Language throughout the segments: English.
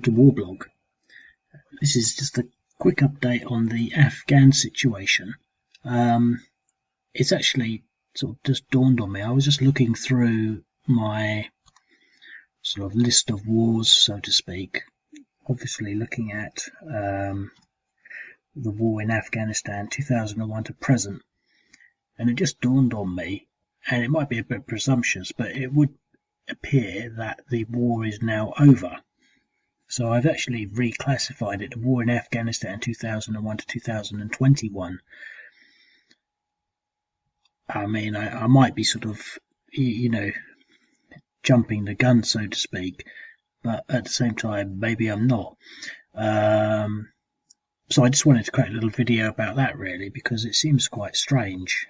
to War Blog. This is just a quick update on the Afghan situation. It's actually sort of just dawned on me. I was just looking through my sort of list of wars, so to speak, obviously looking at the war in Afghanistan 2001 to present, and it just dawned on me, and it might be a bit presumptuous, but it would appear that the war is now over. So I've actually reclassified it, the war in Afghanistan 2001 to 2021. I mean, I might be sort of, jumping the gun, so to speak, but at the same time, maybe I'm not. So I just wanted to create a little video about that, really, because it seems quite strange.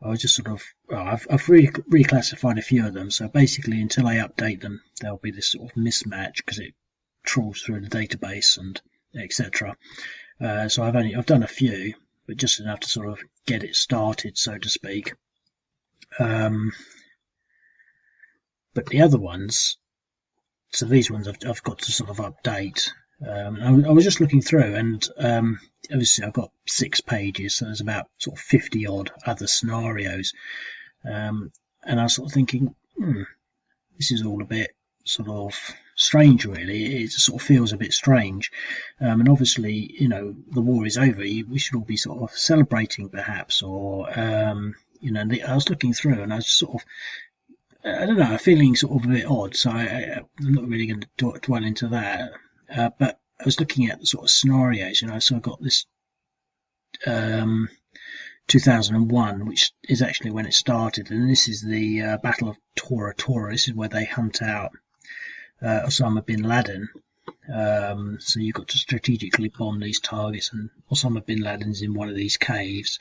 I was just sort of, I've reclassified a few of them, so basically until I update them, there'll be this sort of mismatch because it trawls through the database and etc. So I've done a few, but just enough to sort of get it started, so to speak. But the other ones, so these ones I've got to sort of update. I was just looking through, and obviously I've got 6 pages, so there's about sort of 50 odd other scenarios, and I was sort of thinking, this is all a bit sort of strange, really. It sort of feels a bit strange, and obviously, the war is over. We should all be sort of celebrating, perhaps, or I was looking through, and I was sort of, I don't know, feeling sort of a bit odd. So I'm not really going to dwell into that. But I was looking at the sort of scenarios, so I got this 2001, which is actually when it started, and this is the Battle of Tora Tora. This is where they hunt out Osama bin Laden. So you've got to strategically bomb these targets, and Osama bin Laden's in one of these caves,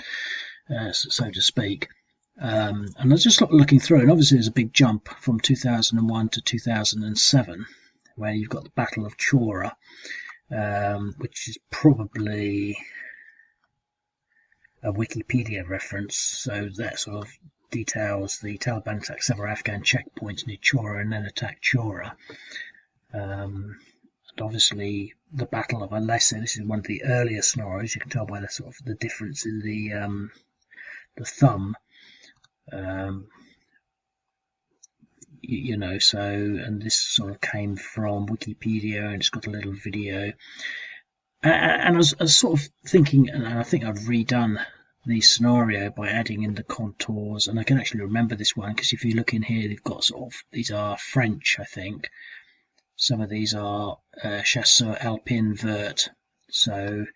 so to speak. And I was just looking through, and obviously there's a big jump from 2001 to 2007. Where you've got the Battle of Chora, which is probably a Wikipedia reference, so that sort of details the Taliban attacked several Afghan checkpoints near Chora and then attacked Chora. And obviously the Battle of Alessa, this is one of the earlier scenarios. You can tell by the sort of the difference in the thumb. So, and this sort of came from Wikipedia, and it's got a little video. And I was sort of thinking, and I think I've redone the scenario by adding in the contours, and I can actually remember this one because if you look in here, they've got sort of, these are French, I think. Some of these are Chasseur Alpine Vert. So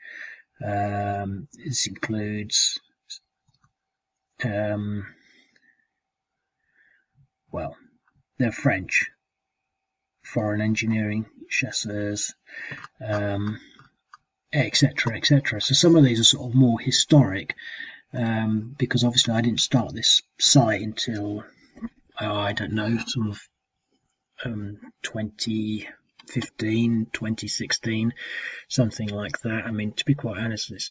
this includes well, they're French, foreign engineering chasseurs, etc., etc. So some of these are sort of more historic, because obviously I didn't start this site until, I don't know, sort of 2015, 2016, something like that. I mean, to be quite honest, this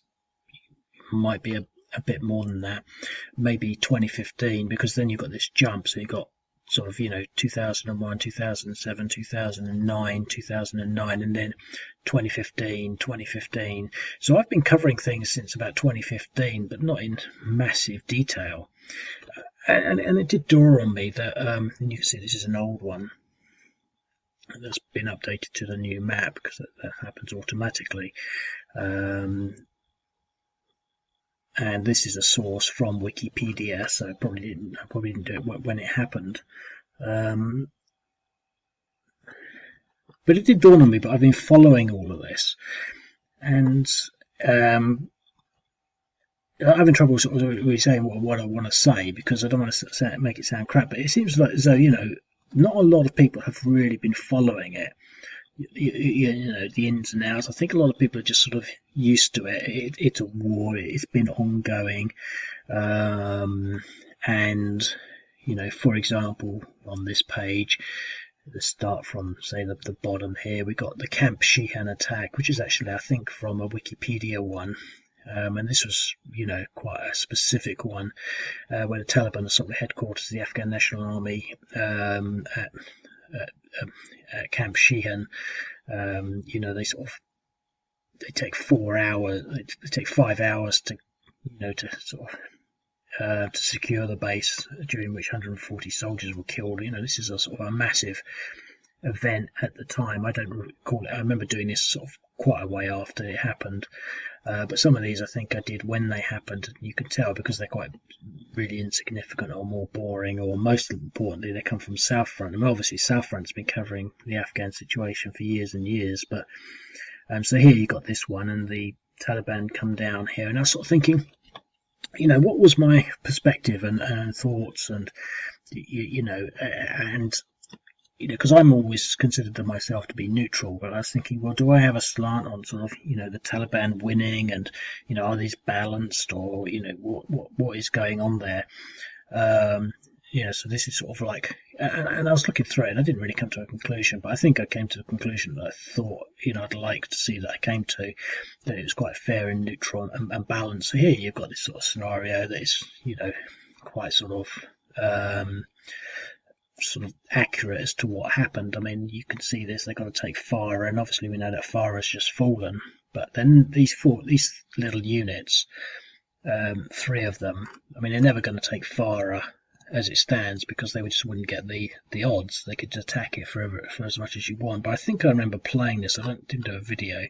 might be a bit more than that, maybe 2015, because then you've got this jump, so you've got sort of 2001, 2007, 2009, 2009, and then 2015. So I've been covering things since about 2015, but not in massive detail, and it did dawn on me that and you can see this is an old one that's been updated to the new map, because that happens automatically. And this is a source from Wikipedia, so I probably didn't do it when it happened. But it did dawn on me. But I've been following all of this, and I'm having trouble sort of really saying what I want to say, because I don't want to make it sound crap. But it seems like as though not a lot of people have really been following it. The ins and outs. I think a lot of people are just sort of used to it. It's a war. It's been ongoing, and for example, on this page, let's start from, say, the bottom here. We got the Camp Sheehan attack, which is actually, I think, from a Wikipedia one. And this was, quite a specific one, where the Taliban assaulted the headquarters of the Afghan National Army at at Camp Sheehan. They take 4 hours. They take 5 hours to to secure the base, during which 140 soldiers were killed. This is a sort of a massive event at the time. I don't recall it. I remember doing this sort of quite a way after it happened. But some of these I think I did when they happened. You can tell because they're quite really insignificant or more boring, or most importantly, they come from South Front. And obviously, South Front's been covering the Afghan situation for years and years. But so here you got this one, and the Taliban come down here, and I was sort of thinking, what was my perspective and thoughts, and because I'm always considered myself to be neutral, but I was thinking, well, do I have a slant on sort of, the Taliban winning, and, are these balanced, or, what is going on there? So this is sort of like, and I was looking through it, and I didn't really come to a conclusion, but I think I came to the conclusion that I thought, I'd like to see that I came to, that it was quite fair and neutral and balanced. So here you've got this sort of scenario that is, quite sort of accurate as to what happened. I mean, you can see this, they've got to take Farah, and obviously we know that Farah's just fallen, but then these little units, 3 of them, I mean, they're never going to take Farah as it stands, because they just wouldn't get the odds. They could attack it for as much as you want. But I think I remember playing this, I didn't do a video,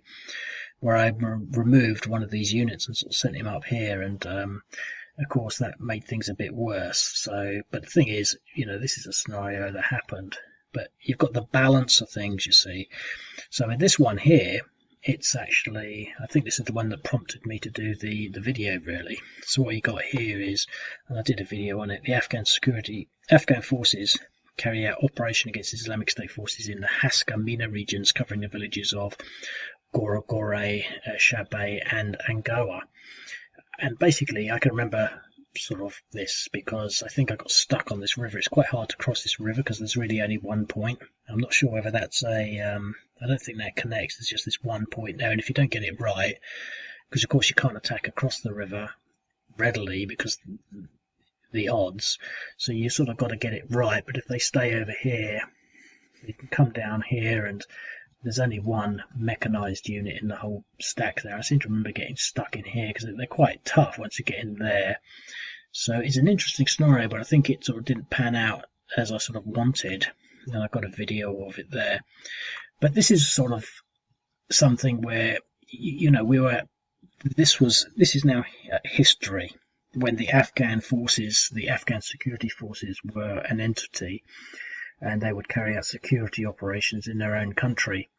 where I removed one of these units and sort of sent him up here, and of course that made things a bit worse. So, but the thing is, this is a scenario that happened, but you've got the balance of things, you see. So in this one here, it's actually, I think this is the one that prompted me to do the video, really. So what you got here is, and I did a video on it, the Afghan forces carry out operation against Islamic State forces in the Haska Mina regions, covering the villages of Gorogore, Shabay and Angoa. And basically, I can remember sort of this because I think I got stuck on this river. It's quite hard to cross this river because there's really only one point. I'm not sure whether that's I don't think that connects. There's just this one point there, and if you don't get it right, because of course you can't attack across the river readily because the odds, so you sort of got to get it right. But if they stay over here, they can come down here, and there's only one mechanized unit in the whole stack there. I seem to remember getting stuck in here because they're quite tough once you get in there. So it's an interesting scenario, but I think it sort of didn't pan out as I sort of wanted. And I've got a video of it there. But this is sort of something where, this is now history. When the Afghan forces, the Afghan security forces, were an entity, and they would carry out security operations in their own country,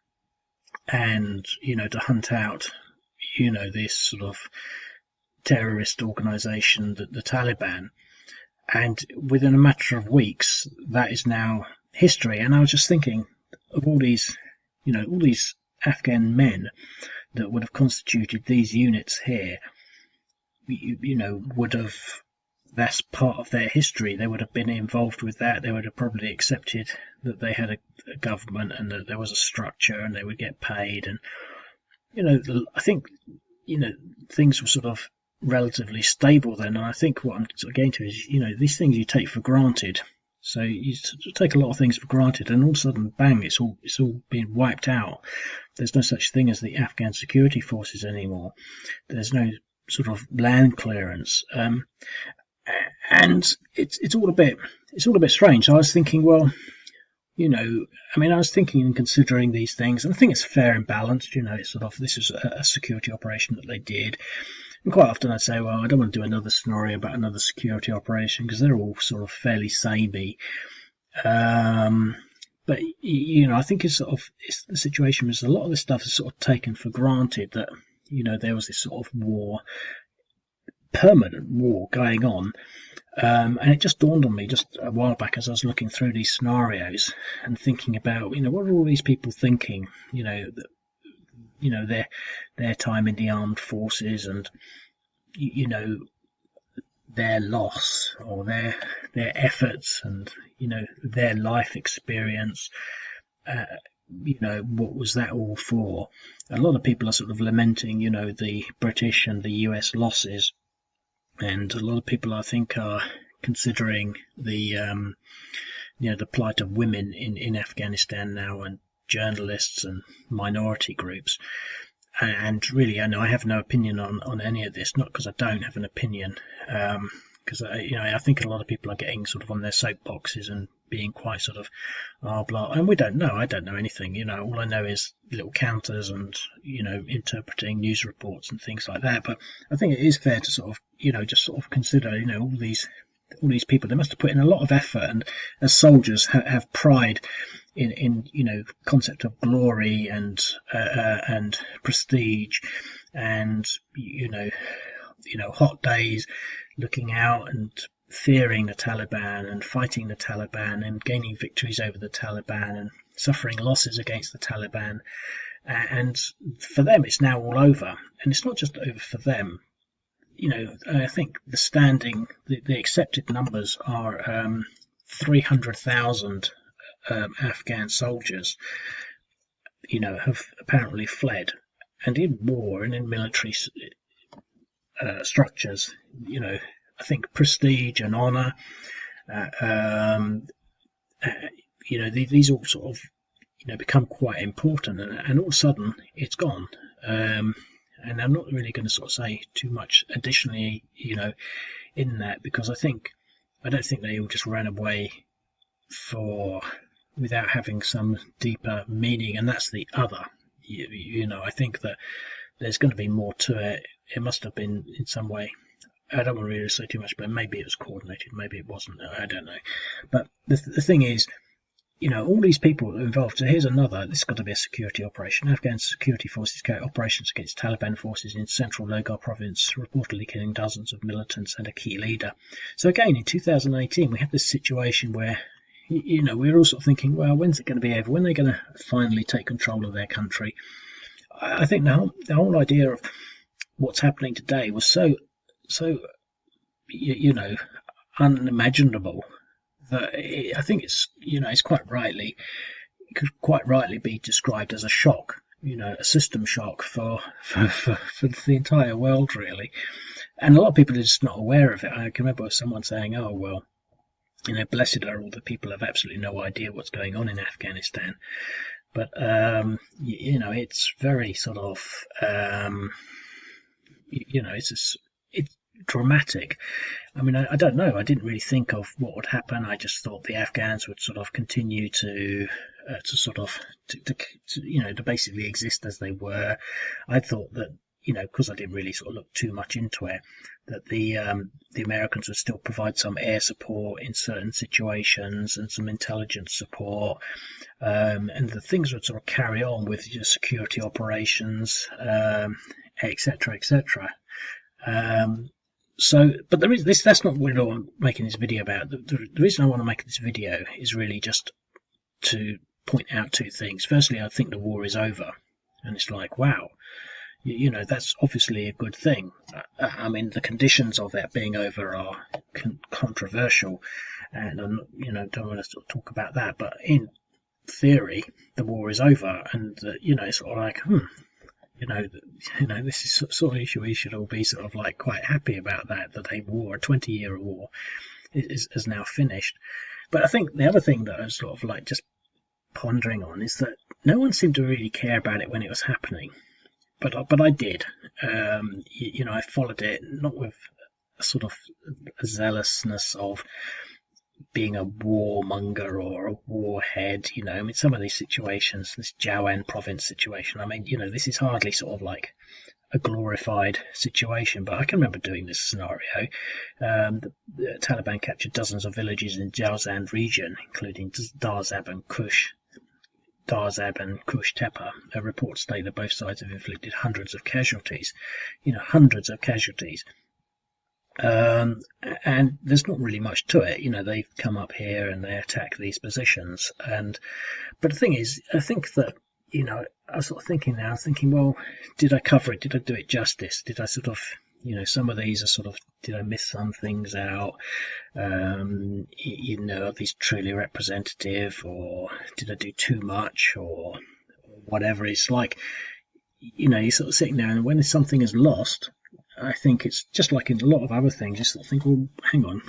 and to hunt out this sort of terrorist organization, the Taliban. And within a matter of weeks, that is now history. And I was just thinking of all these Afghan men that would have constituted these units here, would have, that's part of their history. They would have been involved with that. They would have probably accepted that they had a government and that there was a structure and they would get paid. And, I think, things were sort of relatively stable then. And I think what I'm sort of getting to is, these things you take for granted. So you take a lot of things for granted, and all of a sudden, bang, it's all been wiped out. There's no such thing as the Afghan security forces anymore. There's no sort of land clearance. And it's all a bit strange. So I was thinking, well, I was thinking and considering these things, and I think it's fair and balanced. It's sort of, this is a security operation that they did, and quite often I say, well, I don't want to do another scenario about another security operation because they're all sort of fairly samey. But I think it's the situation is a lot of this stuff is sort of taken for granted, that there was this sort of war, permanent war going on. And it just dawned on me just a while back as I was looking through these scenarios and thinking about, what are all these people thinking, their time in the armed forces, and, their loss or their efforts, and, their life experience. What was that all for? A lot of people are sort of lamenting, the British and the US losses. And a lot of people, I think, are considering the the plight of women in Afghanistan now, and journalists and minority groups. And really, I have no opinion on any of this, not because I don't have an opinion, because I think a lot of people are getting sort of on their soapboxes and being quite sort of blah, and I don't know anything. All I know is little counters and interpreting news reports and things like that. But I think it is fair to sort of just sort of consider all these people. They must have put in a lot of effort, and as soldiers have pride in concept of glory and prestige, and hot days looking out and fearing the Taliban and fighting the Taliban and gaining victories over the Taliban and suffering losses against the Taliban. And for them, it's now all over. And it's not just over for them. I think the accepted numbers are 300,000 Afghan soldiers, have apparently fled. And in war and in military structures, I think prestige and honour, these all sort of, become quite important, and all of a sudden it's gone. And I'm not really going to sort of say too much additionally, in that, because I don't think they all just ran away without having some deeper meaning, and that's the other. I think that there's going to be more to it. It must have been in some way. I don't want to really say too much, but maybe it was coordinated, maybe it wasn't. I don't know. But the thing is, all these people involved. So here's another. This has got to be a security operation. Afghan security forces carry operations against Taliban forces in central Logar province, reportedly killing dozens of militants and a key leader. So again, in 2018, we had this situation where, we were all sort of thinking, well, when's it going to be over? When are they going to finally take control of their country? I think the whole idea of what's happening today was so unimaginable that I think it's quite rightly, it could quite rightly be described as a shock, a system shock for the entire world, really. And a lot of people are just not aware of it. I can remember someone saying, oh, well, blessed are all the people who have absolutely no idea what's going on in Afghanistan. But, it's very sort of, it's dramatic. I mean, I don't know. I didn't really think of what would happen. I just thought the Afghans would sort of continue to basically exist as they were. I thought that, because I didn't really sort of look too much into it, that the Americans would still provide some air support in certain situations and some intelligence support, and the things would sort of carry on with security operations, etc., etc. But there is this. That's not what I'm making this video about. The reason I want to make this video is really just to point out two things. Firstly, I think the war is over, and it's like, wow, that's obviously a good thing. I mean, the conditions of it being over are controversial, and I'm, don't want to sort of talk about that. But in theory, the war is over, and it's sort of like, this is sort of issue we should all be sort of like quite happy about that a war, a 20-year war, is now finished. But I think the other thing that I was sort of like just pondering on is that no one seemed to really care about it when it was happening, but I did. I followed it, not with a sort of a zealousness of being a warmonger or a warhead. I mean, some of these situations, this Jawan province situation, I mean, this is hardly sort of like a glorified situation, but I can remember doing this scenario. The Taliban captured dozens of villages in Jawzan region, including Darzab and Kush Tepe. Reports state that both sides have inflicted hundreds of casualties. Hundreds of casualties. And there's not really much to it. They've come up here and they attack these positions. But the thing is, I think that, I was sort of thinking now, well, did I cover it? Did I do it justice? Did I sort of, some of these are sort of, did I miss some things out? Are these truly representative, or did I do too much, or whatever? It's like, you're sort of sitting there, and when something is lost, I think it's just like in a lot of other things, you sort of think, well, hang on,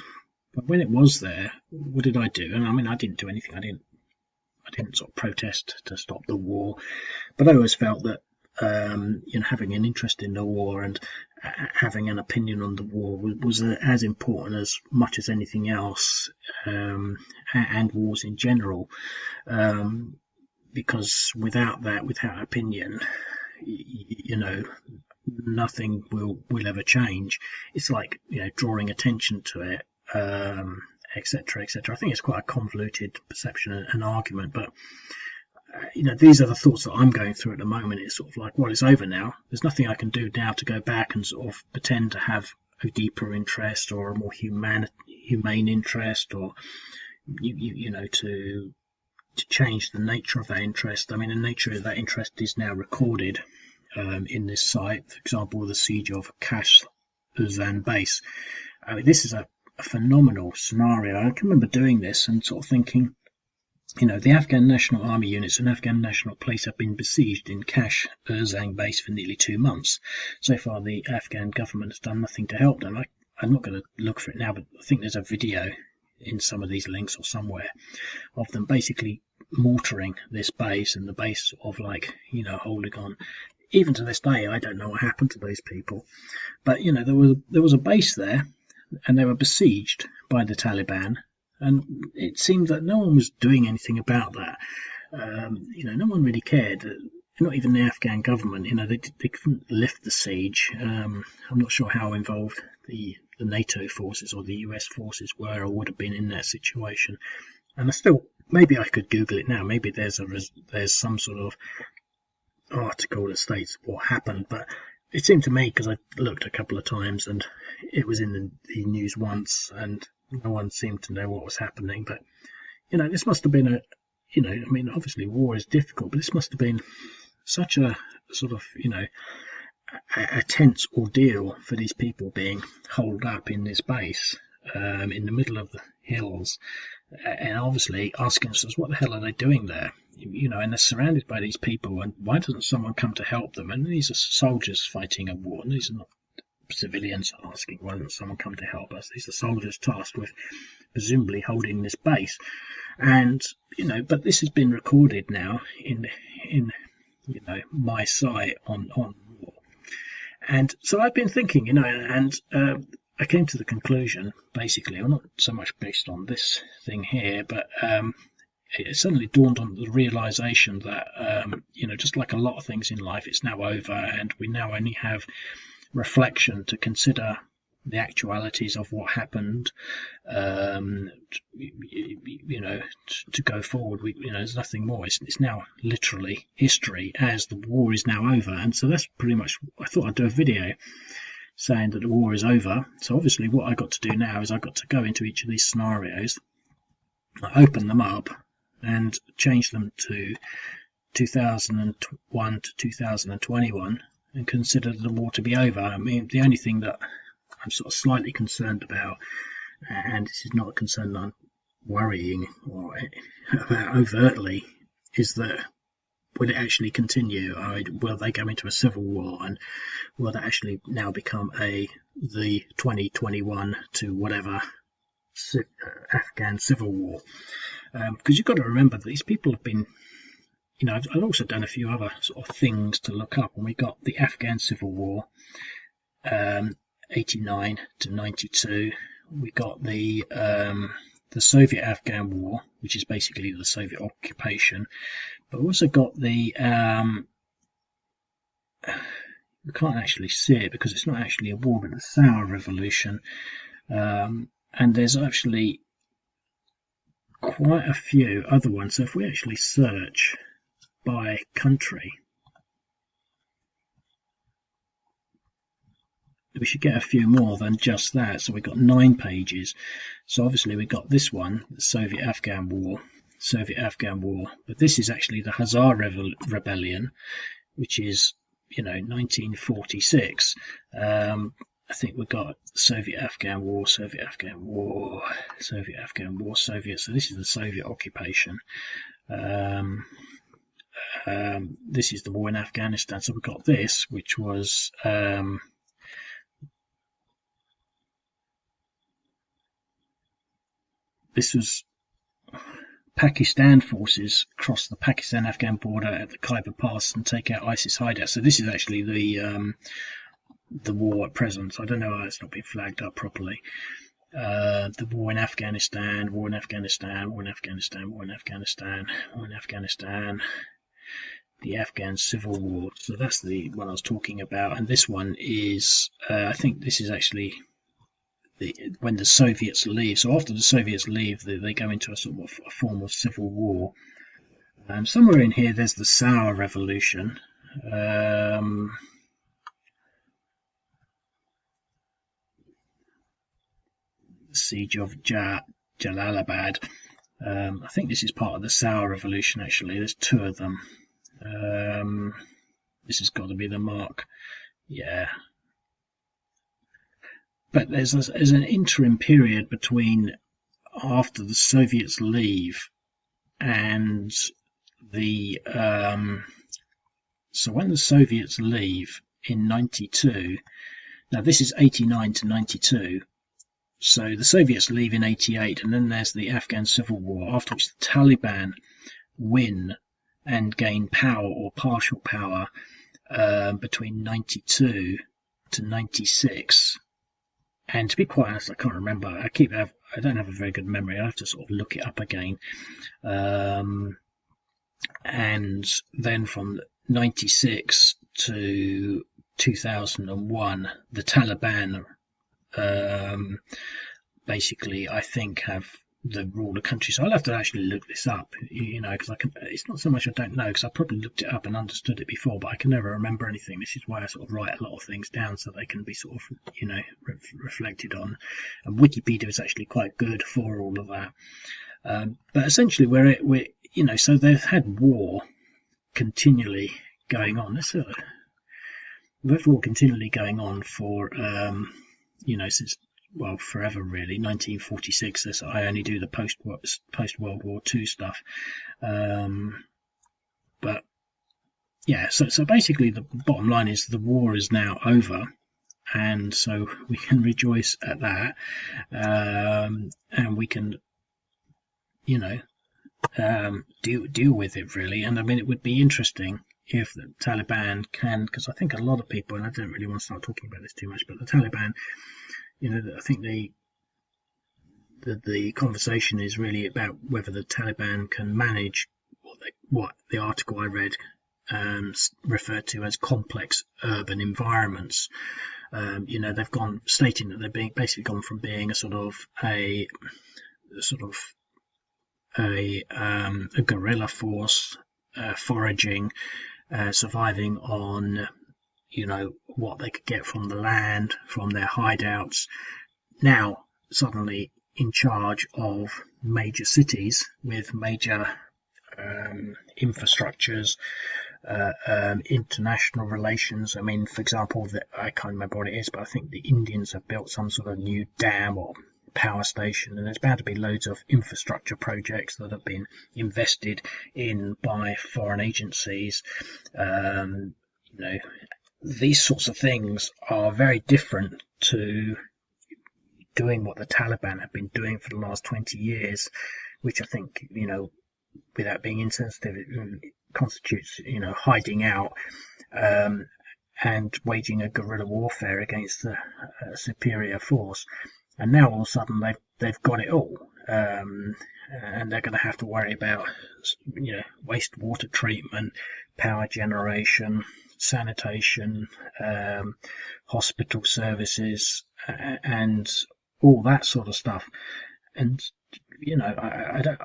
But when it was there, what did I do? And I mean, I didn't do anything. I didn't sort of protest to stop the war, but I always felt that having an interest in the war and having an opinion on the war was as important as much as anything else, and wars in general, because without opinion, nothing will ever change. It's like drawing attention to it, etc., etc. I think it's quite a convoluted perception and argument, but these are the thoughts that I'm going through at the moment. It's sort of like, well, it's over now. There's nothing I can do now to go back and sort of pretend to have a deeper interest or a more humane interest, or to change the nature of that interest. I mean, the nature of that interest is now recorded in this site. For example, the siege of Uzan base. I mean, this is a phenomenal scenario. I can remember doing this and sort of thinking, the Afghan National Army units and Afghan National Police have been besieged in Uzan base for nearly 2 months. So far, the Afghan government has done nothing to help them. I'm not going to look for it now, but I think there's a video in some of these links or somewhere of them basically mortaring this base, and the base of holding on. Even to this day, I don't know what happened to those people, but there was a base there, and they were besieged by the Taliban, and it seemed that no one was doing anything about that. No one really cared. Not even the Afghan government. They couldn't lift the siege. I'm not sure how involved the NATO forces or the US forces were or would have been in that situation. And maybe I could Google it now. Maybe there's some sort of article that states what happened, but it seemed to me, because I looked a couple of times and it was in the news once, and no one seemed to know what was happening. But this must have been obviously war is difficult, but this must have been such a sort of a tense ordeal for these people being holed up in this base in the middle of the hills, and obviously asking themselves, what the hell are they doing there? And they're surrounded by these people, and why doesn't someone come to help them? And these are soldiers fighting a war, and these are not civilians asking, why doesn't someone come to help us? These are soldiers tasked with presumably holding this base. And but this has been recorded now in my site on war. And so I've been thinking, and I came to the conclusion, basically, well, not so much based on this thing here, but it suddenly dawned on the realization that, just like a lot of things in life, it's now over, and we now only have reflection to consider the actualities of what happened, to go forward. There's nothing more. It's now literally history, as the war is now over. And so that's pretty much, I thought I'd do a video saying that the war is over. So obviously what I got to do now is I got to go into each of these scenarios, I open them up and change them to 2001 to 2021 and consider the war to be over. I mean, the only thing that I'm sort of slightly concerned about, and this is not a concern that I'm worrying or about overtly, is that will it actually continue? Will they go into a civil war, and will that actually now become the 2021 to whatever Afghan civil war? Because you've got to remember that these people have been, I've also done a few other sort of things to look up, and we got the Afghan Civil War, 89 to 92. We got the Soviet Afghan War, which is basically the Soviet occupation. But we also got the we can't actually see it because it's not actually a war, but the Sour Revolution. And there's actually quite a few other ones. So if we actually search by country, we should get a few more than just that. So we've got 9 pages. So obviously we've got this one, the Soviet Afghan War, but this is actually the Hazar Rebellion, which is 1946. I think we've got Soviet Afghan War. So this is the Soviet occupation. This is the war in Afghanistan. So we've got this, which was this was Pakistan forces cross the Pakistan-Afghan border at the Khyber Pass and take out ISIS hideouts. So this is actually the war at present. I don't know why it's not been flagged up properly. The war in Afghanistan, war in Afghanistan, war in Afghanistan, war in Afghanistan, war in Afghanistan, the Afghan Civil War. So that's the one I was talking about. And this one is, I think this is actually when the Soviets leave. So after the Soviets leave, they go into a sort of a form of civil war. Somewhere in here, there's the Sour Revolution. The Siege of Jalalabad. I think this is part of the Sour Revolution, actually. There's two of them. This has got to be the mark. Yeah. But there's an interim period between after the Soviets leave and the so when the Soviets leave in 92. Now this is 89 to 92. So the Soviets leave in 88, and then there's the Afghan Civil War, after which the Taliban win and gain power or partial power between 92 to 96. And to be quite honest, I can't remember. I don't have a very good memory. I have to sort of look it up again. And then from 96 to 2001, the Taliban basically, I think, have the rule the country. So I'll have to actually look this up, because it's not so much I don't know, because I probably looked it up and understood it before, but I can never remember anything. This is why I sort of write a lot of things down so they can be sort of, reflected on. And Wikipedia is actually quite good for all of that. But essentially, so they've had war continually going on. We've war continually going on for, since, well, forever really. 1946. I only do the post World War II stuff. But yeah, so basically the bottom line is the war is now over, and so we can rejoice at that, and we can, deal with it really. And I mean, it would be interesting if the Taliban can, because I think a lot of people, and I don't really want to start talking about this too much, but the Taliban, I think the conversation is really about whether the Taliban can manage what the article I read referred to as complex urban environments. They've stating that they've basically gone from being a guerrilla force, foraging, surviving on what they could get from the land, from their hideouts, now suddenly in charge of major cities with major infrastructures, international relations. I mean, for example, I can't remember what it is, but I think the Indians have built some sort of new dam or power station, and there's bound to be loads of infrastructure projects that have been invested in by foreign agencies. These sorts of things are very different to doing what the Taliban have been doing for the last 20 years, which I think, without being insensitive, it constitutes, hiding out and waging a guerrilla warfare against a superior force. And now all of a sudden they've got it all, and they're going to have to worry about, wastewater treatment, power generation, sanitation, hospital services, and all that sort of stuff. And I don't,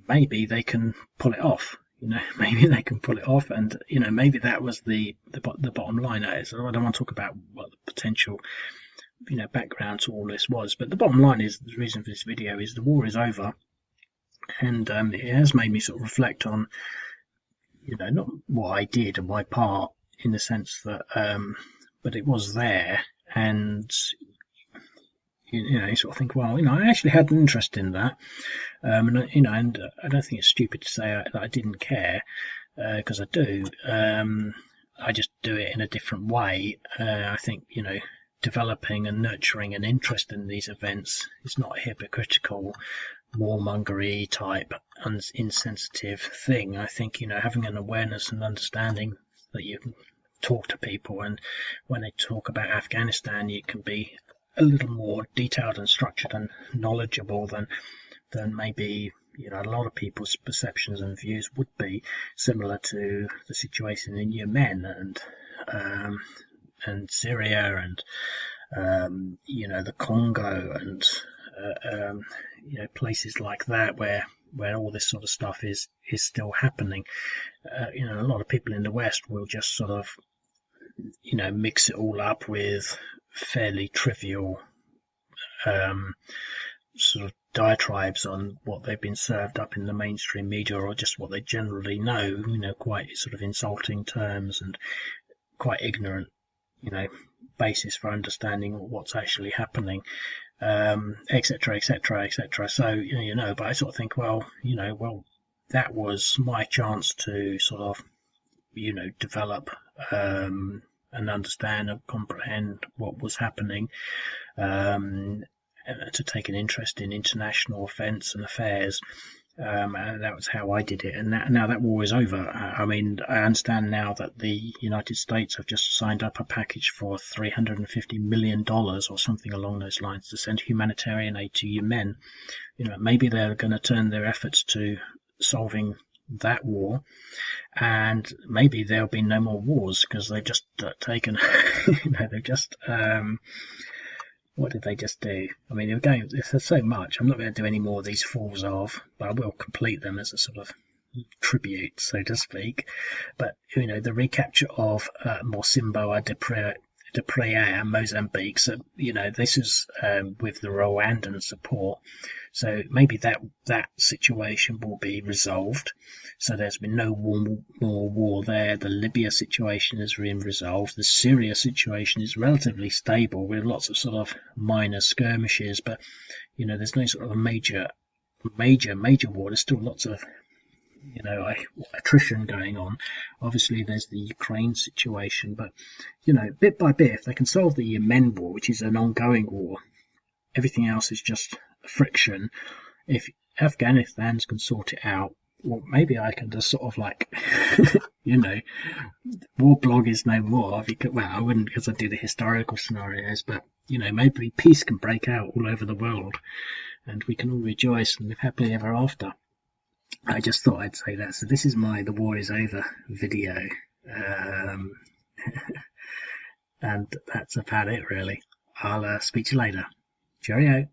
maybe they can pull it off. Maybe they can pull it off, and maybe that was the bottom line. So I don't want to talk about what the potential background to all this was, but the bottom line is, the reason for this video is the war is over, and it has made me sort of reflect on not what I did and my part, in the sense that but it was there, and you sort of think, well, I actually had an interest in that, and I don't think it's stupid to say that I didn't care, because I do. I just do it in a different way. I think developing and nurturing an interest in these events is not a hypocritical, warmongery type, insensitive thing. I think, having an awareness and understanding that you can talk to people, and when they talk about Afghanistan, you can be a little more detailed and structured and knowledgeable than maybe a lot of people's perceptions and views would be, similar to the situation in Yemen and Syria and the Congo and places like that where all this sort of stuff is still happening. A lot of people in the West will just sort of mix it all up with fairly trivial sort of diatribes on what they've been served up in the mainstream media, or just what they generally know, quite sort of insulting terms and quite ignorant, basis for understanding what's actually happening, etc., etc., etc. So, but I sort of think, well, that was my chance to sort of, develop and understand and comprehend what was happening, to take an interest in international events and affairs. And that was how I did it. And now that war is over. I mean, I understand now that the United States have just signed up a package for $350 million or something along those lines to send humanitarian aid to Yemen. Maybe they're going to turn their efforts to solving that war, and maybe there'll be no more wars, because they've just taken, they've just, what did they just do? I mean, there's so much. I'm not going to do any more of these Falls of, but I will complete them as a sort of tribute, so to speak. But, the recapture of Mocimboa de Praia, Mozambique. So, this is with the Rwandan support. So maybe that situation will be resolved. So there's been no more war there. The Libya situation has been resolved. The Syria situation is relatively stable with lots of sort of minor skirmishes, but there's no sort of a major war. There's still lots of attrition going on. Obviously there's the Ukraine situation, but bit by bit, if they can solve the Yemen war, which is an ongoing war, everything else is just friction. If Afghanistans can sort it out, well, maybe I can just sort of like war blog is no more, because, well, I wouldn't, because I do the historical scenarios, but maybe peace can break out all over the world and we can all rejoice and live happily ever after. I just thought I'd say that. So this is my The War is Over video. And that's about it, really. I'll speak to you later. Cheerio.